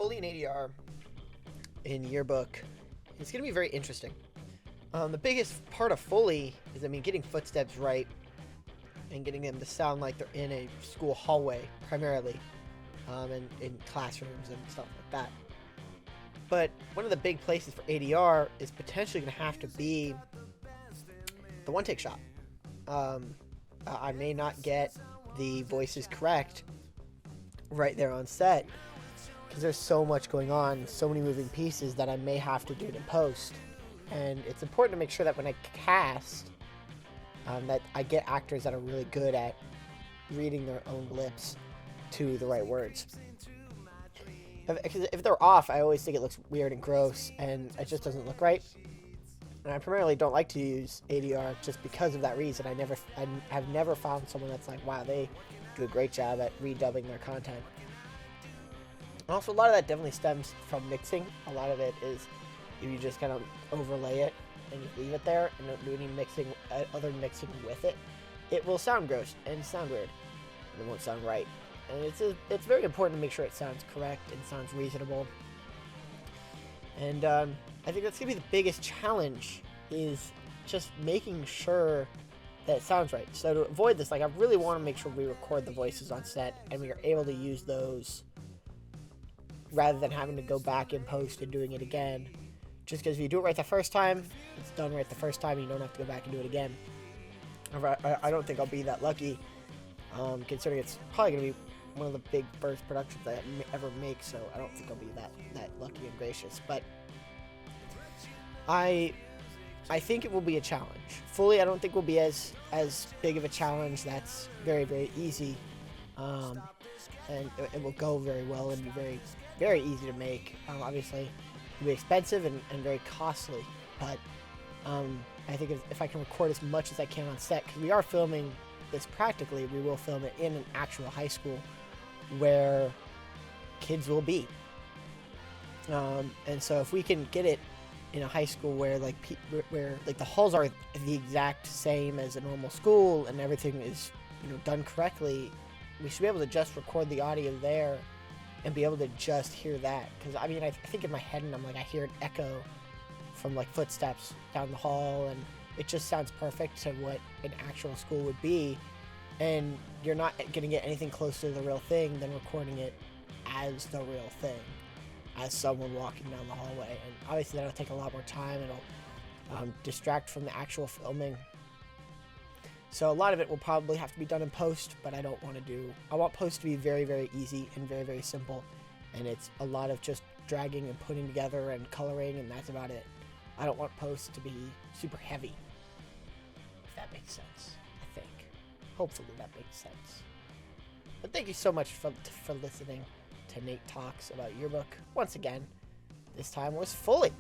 Foley and ADR in Yearbook is going to be very interesting. The biggest part of Foley is, getting footsteps right and getting them to sound like they're in a school hallway, primarily, and in classrooms and stuff like that. But one of the big places for ADR is potentially going to have to be the one-take shot. I may not get the voices correct right there on set because there's so much going on, so many moving pieces that I may have to do it in post. And it's important to make sure that when I cast, that I get actors that are really good at reading their own lips to the right words. If they're off, I always think it looks weird and gross, and it just doesn't look right. And I primarily don't like to use ADR just because of that reason. I have never found someone that's like, wow, they do a great job at redubbing their content. Also, a lot of that definitely stems from mixing. A lot of it is if you just kind of overlay it and just leave it there and don't do any other mixing with it, it will sound gross and sound weird, and it won't sound right. And it's very important to make sure it sounds correct and sounds reasonable. And I think that's going to be the biggest challenge, is just making sure that it sounds right. So to avoid this, I really want to make sure we record the voices on set and we are able to use those rather than having to go back in post and doing it again. Just because if you do it right the first time, it's done right the first time, you don't have to go back and do it again. I don't think I'll be that lucky, considering it's probably going to be one of the big first productions I ever make, so I don't think I'll be that lucky and gracious. But I think it will be a challenge. Fully, I don't think will be as big of a challenge. That's very, very easy, and it will go very well and be very, very easy to make. Obviously, it'll be expensive and very costly, but I think if I can record as much as I can on set, because we are filming this practically, we will film it in an actual high school where kids will be. And so if we can get it in a high school where the halls are the exact same as a normal school and everything is done correctly, we should be able to just record the audio there and be able to just hear that. Because I think in my head, and I hear an echo from footsteps down the hall, and it just sounds perfect to what an actual school would be. And you're not going to get anything close to the real thing than recording it as the real thing, as someone walking down the hallway. And obviously that'll take a lot more time. It'll distract from the actual filming. So a lot of it will probably have to be done in post, but I want post to be very, very easy and very, very simple. And it's a lot of just dragging and putting together and coloring, and that's about it. I don't want post to be super heavy, if that makes sense, I think. Hopefully that makes sense. But thank you so much for listening to Nate Talks about Yearbook. Once again, this time was Foley.